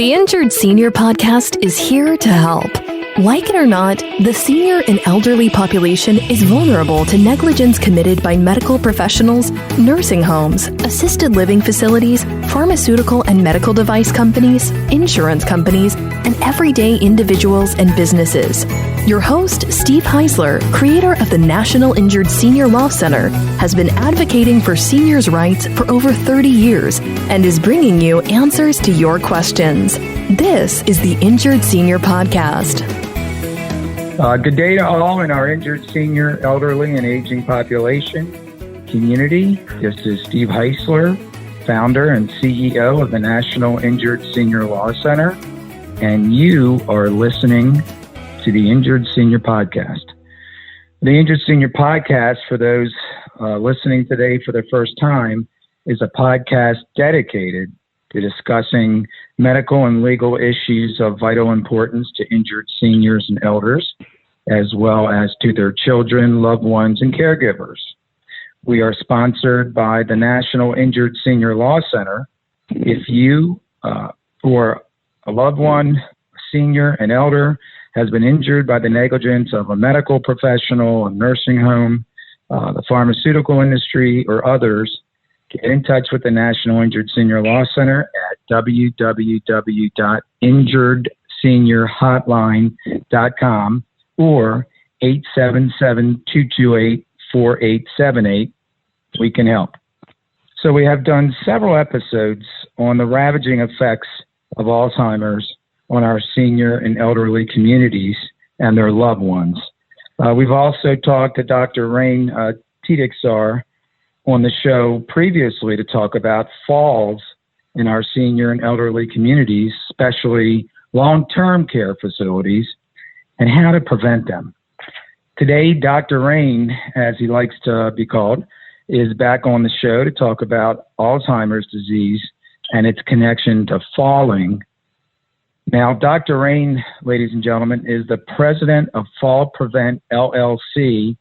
The Injured Senior Podcast is here to help. Like it or not, the senior and elderly population is vulnerable to negligence committed by medical professionals, nursing homes, assisted living facilities, pharmaceutical and medical device companies, insurance companies, and everyday individuals and businesses. Your host, Steve Heisler, creator of the National Injured Senior Law Center, has been advocating for seniors' rights for over 30 years and is bringing you answers to your questions. This is the Injured Senior Podcast. Good day to all in our injured senior, elderly, and aging population community. This is Steve Heisler, founder and CEO of the National Injured Senior Law Center, and you are listening to the Injured Senior Podcast. The Injured Senior Podcast, for those listening today for the first time, is a podcast dedicated to discussing medical and legal issues of vital importance to injured seniors and elders, as well as to their children, loved ones, and caregivers. We are sponsored by the National Injured Senior Law Center. If you or a loved one, a senior, an elder, has been injured by the negligence of a medical professional, a nursing home, the pharmaceutical industry, or others, get in touch with the National Injured Senior Law Center at www.injuredseniorhotline.com or 877-228-4878. We can help. So we have done several episodes on the ravaging effects of Alzheimer's on our senior and elderly communities and their loved ones. We've also talked to Dr. Rein Tideiksaar on the show previously to talk about falls in our senior and elderly communities, especially long-term care facilities, and how to prevent them. Today, Dr. Rein, as he likes to be called, is back on the show to talk about Alzheimer's disease and its connection to falling. Now, Dr. Rein, ladies and gentlemen, is the president of FallPrevent, LLC,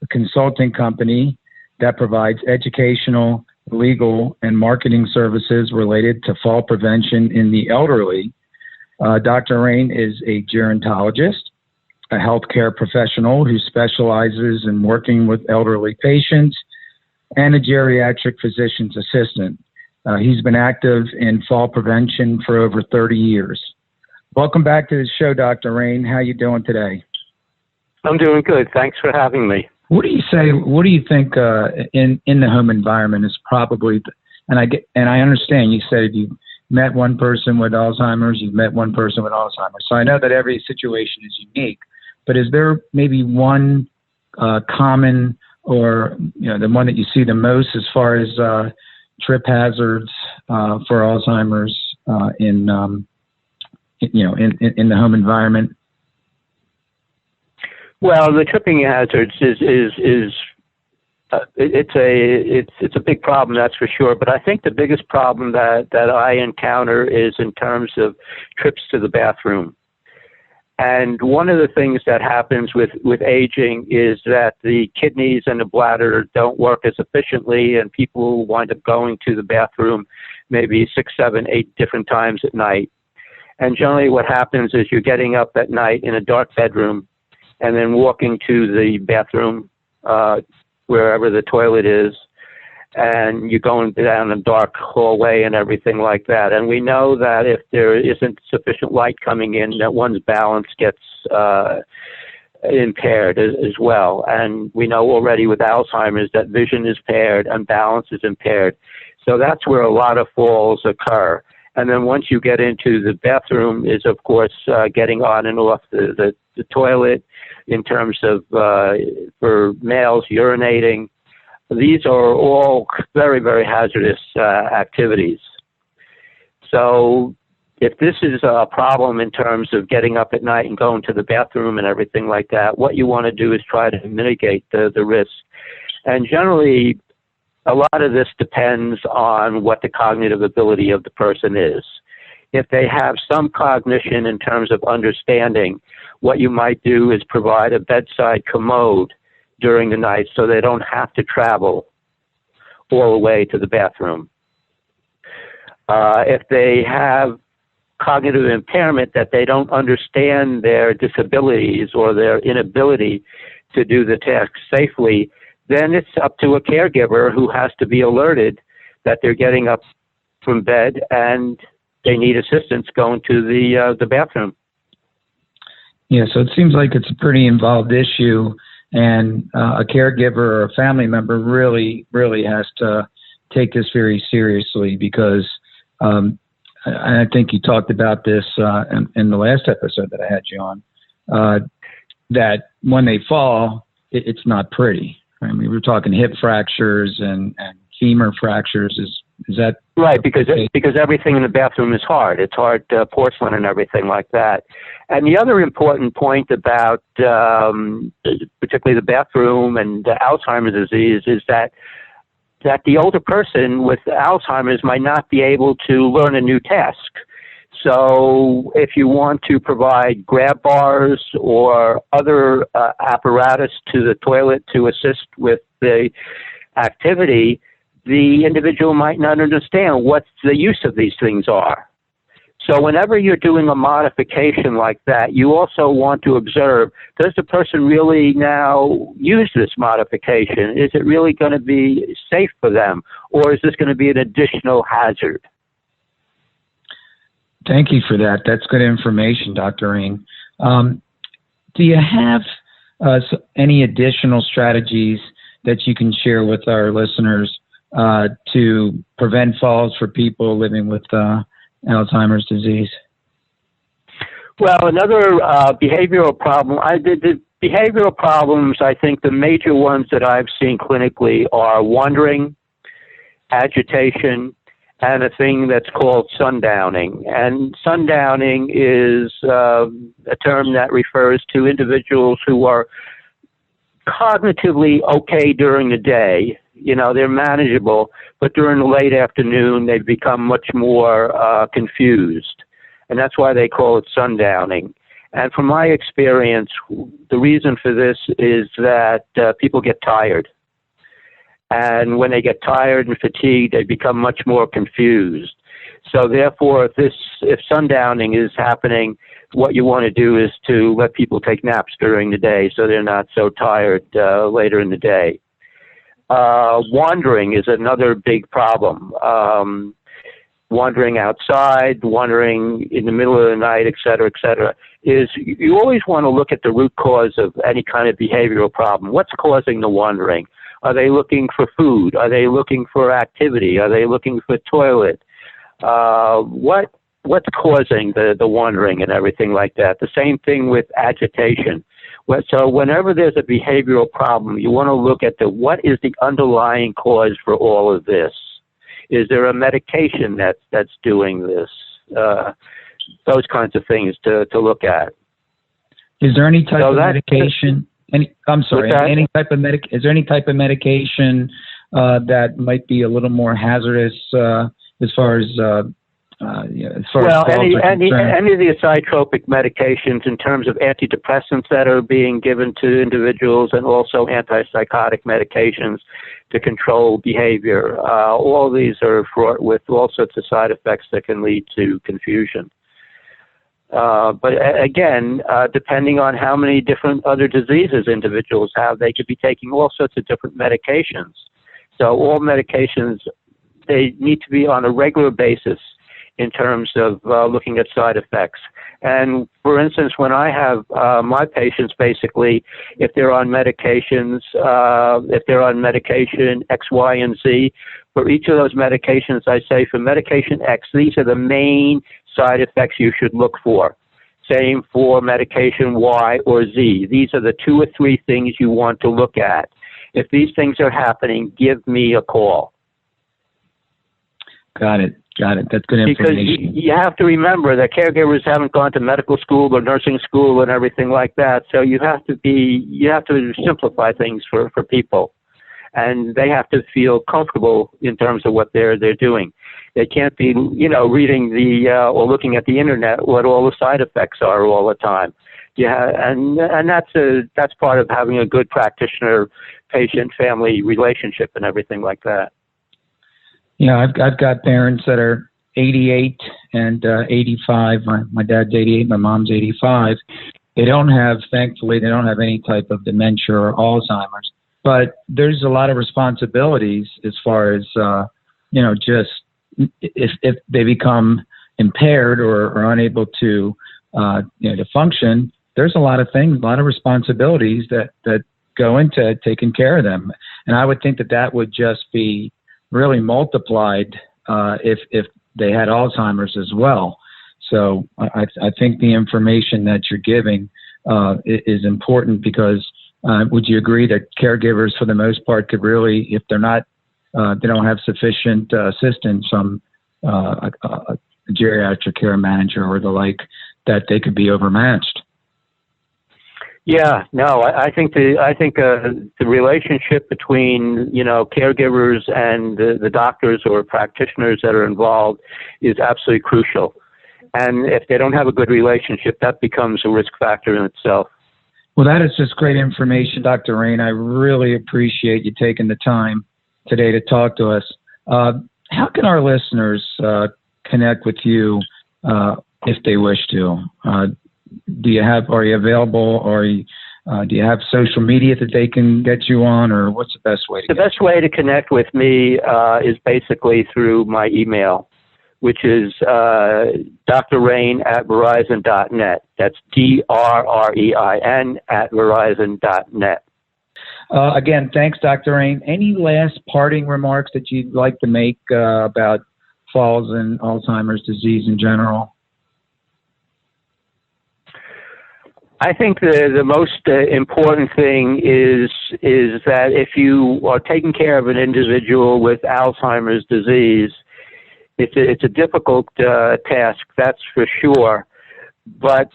a consulting company that provides educational, legal, and marketing services related to fall prevention in the elderly. Dr. Rein is a gerontologist, a healthcare professional who specializes in working with elderly patients, and a geriatric physician's assistant. He's been active in fall prevention for over 30 years. Welcome back to the show, Dr. Rein. How are you doing today? I'm doing good. Thanks for having me. What do you think in the home environment is probably, and I understand you said you met one person with Alzheimer's, you've met one person with Alzheimer's. So I know that every situation is unique, but is there maybe one common or, the one that you see the most as far as trip hazards for Alzheimer's in the home environment? Well, the tripping hazards it's a big problem, that's for sure. But I think the biggest problem that I encounter is in terms of trips to the bathroom. And one of the things that happens with aging is that the kidneys and the bladder don't work as efficiently, and people wind up going to the bathroom maybe 6, 7, 8 different times at night. And generally what happens is you're getting up at night in a dark bedroom and then walking to the bathroom, wherever the toilet is, and you're going down a dark hallway and everything like that. And we know that if there isn't sufficient light coming in, that one's balance gets impaired as well. And we know already with Alzheimer's that vision is impaired and balance is impaired. So that's where a lot of falls occur. And then once you get into the bathroom is, of course, getting on and off the toilet in terms of, for males, urinating. These are all very, very hazardous activities. So if this is a problem in terms of getting up at night and going to the bathroom and everything like that, what you want to do is try to mitigate the risk. And generally, a lot of this depends on what the cognitive ability of the person is. If they have some cognition in terms of understanding, what you might do is provide a bedside commode during the night so they don't have to travel all the way to the bathroom. If they have cognitive impairment that they don't understand their disabilities or their inability to do the task safely, then it's up to a caregiver who has to be alerted that they're getting up from bed and they need assistance going to the bathroom. Yeah, so it seems like it's a pretty involved issue, and a caregiver or a family member really has to take this very seriously, because I think you talked about this in the last episode that I had you on, that when they fall, it's not pretty. I mean, we're talking hip fractures and femur fractures. Is that right? Because everything in the bathroom is hard. It's hard porcelain and everything like that. And the other important point about particularly the bathroom and Alzheimer's disease is that the older person with Alzheimer's might not be able to learn a new task. So if you want to provide grab bars or other apparatus to the toilet to assist with the activity, the individual might not understand what the use of these things are. So whenever you're doing a modification like that, you also want to observe, does the person really now use this modification? Is it really going to be safe for them? Or is this going to be an additional hazard? Thank you for that. That's good information, Dr. Rein. Do you have any additional strategies that you can share with our listeners to prevent falls for people living with Alzheimer's disease? Well, another behavioral problem, the behavioral problems, I think the major ones that I've seen clinically are wandering, agitation, and a thing that's called sundowning. And sundowning is a term that refers to individuals who are cognitively okay during the day. You know, they're manageable, but during the late afternoon, they become much more confused. And that's why they call it sundowning. And from my experience, the reason for this is that people get tired. And when they get tired and fatigued, they become much more confused. So therefore, if sundowning is happening, what you want to do is to let people take naps during the day so they're not so tired later in the day. Wandering is another big problem. Wandering outside, wandering in the middle of the night, et cetera, is you always want to look at the root cause of any kind of behavioral problem. What's causing the wandering? Are they looking for food? Are they looking for activity? Are they looking for toilet? What's causing the wandering and everything like that? The same thing with agitation. So whenever there's a behavioral problem, you want to look at what is the underlying cause for all of this? Is there a medication that's doing this? Those kinds of things to look at. Is there any type of medication? Is there any type of medication that might be a little more hazardous as far as any of the psychotropic medications in terms of antidepressants that are being given to individuals, and also antipsychotic medications to control behavior. All these are fraught with all sorts of side effects that can lead to confusion. But again, depending on how many different other diseases individuals have, they could be taking all sorts of different medications. So all medications, they need to be on a regular basis in terms of looking at side effects. And for instance, when I have my patients, basically, if they're on medications, X, Y, and Z, for each of those medications, I say for medication X, these are the main side effects you should look for. Same for medication Y or Z. These are the 2 or 3 things you want to look at. If these things are happening, give me a call. Got it. That's good information. Because you have to remember that caregivers haven't gone to medical school or nursing school and everything like that. So you have to simplify things for people, and they have to feel comfortable in terms of what they're doing. They can't be, reading or looking at the internet what all the side effects are all the time. Yeah, and that's part of having a good practitioner, patient, family relationship and everything like that. Yeah, I've got parents that are 88 and 85. My dad's 88, my mom's 85. Thankfully, they don't have any type of dementia or Alzheimer's. But there's a lot of responsibilities as far as, just if they become impaired or unable to, to function, there's a lot of things, a lot of responsibilities that go into taking care of them. And I would think that would just be really multiplied if they had Alzheimer's as well. So I think the information that you're giving is important because would you agree that caregivers, for the most part, could really, if they're not, they don't have sufficient assistance from a geriatric care manager or the like, that they could be overmatched? Yeah, no, I think the relationship between caregivers and the doctors or practitioners that are involved is absolutely crucial. And if they don't have a good relationship, that becomes a risk factor in itself. Well, that is just great information, Dr. Rein. I really appreciate you taking the time today to talk to us. How can our listeners connect with you if they wish to? Are you available, or do you have social media that they can get you on, or what's the best way to The best way to connect with me is basically through my email, which is Dr. Rein at Verizon.net. That's DRREIN at Verizon.net. Again, thanks, Dr. Rein. Any last parting remarks that you'd like to make about falls and Alzheimer's disease in general? I think the most important thing is that if you are taking care of an individual with Alzheimer's disease, it's a difficult task, that's for sure. But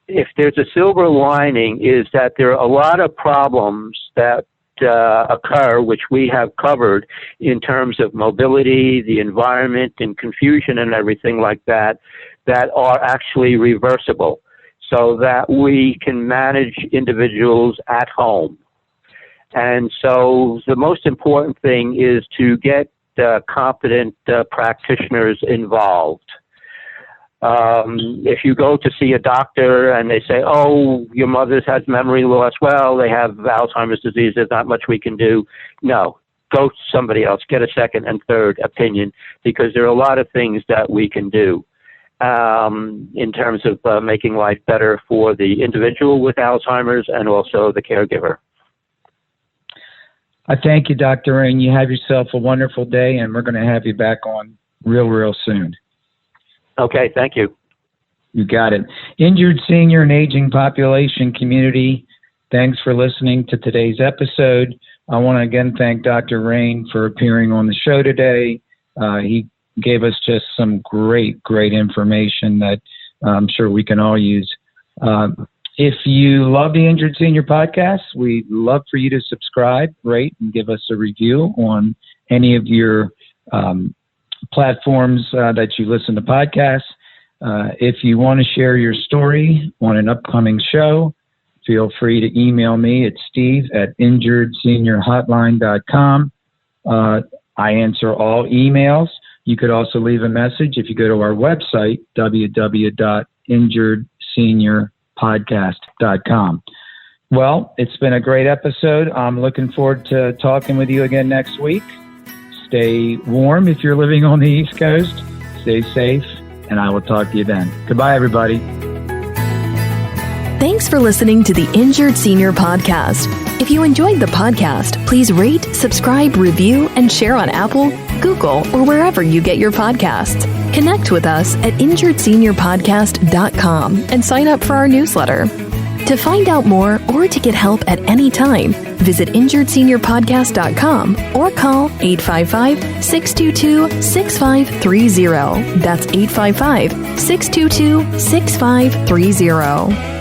if there's a silver lining, is that there are a lot of problems that occur, which we have covered in terms of mobility, the environment, and confusion and everything like that, that are actually reversible, so that we can manage individuals at home. And so the most important thing is to get competent practitioners involved. If you go to see a doctor and they say, oh, your mother has memory loss, well, they have Alzheimer's disease, there's not much we can do. No, go to somebody else, get a second and third opinion, because there are a lot of things that we can do in terms of making life better for the individual with Alzheimer's and also the caregiver. I thank you, Dr. Rein. You have yourself a wonderful day, and we're going to have you back on real soon. Okay, thank you. You got it. Injured senior and aging population community, thanks for listening to today's episode. I want to again thank Dr. Rein for appearing on the show today. He gave us just some great information that I'm sure we can all use. If you love the Injured Senior Podcast, we'd love for you to subscribe, rate, and give us a review on any of your platforms that you listen to podcasts. If you want to share your story on an upcoming show, feel free to email me at steve@injuredseniorhotline.com. I answer all emails. You could also leave a message if you go to our website, www.injuredseniorpodcast.com. Well, it's been a great episode. I'm looking forward to talking with you again next week. Stay warm if you're living on the East Coast. Stay safe, and I will talk to you then. Goodbye, everybody. Thanks for listening to the Injured Senior Podcast. If you enjoyed the podcast, please rate, subscribe, review, and share on Apple, Google, or wherever you get your podcasts. Connect with us at injuredseniorpodcast.com and sign up for our newsletter. To find out more or to get help at any time, visit injuredseniorpodcast.com or call 855-622-6530. That's 855-622-6530.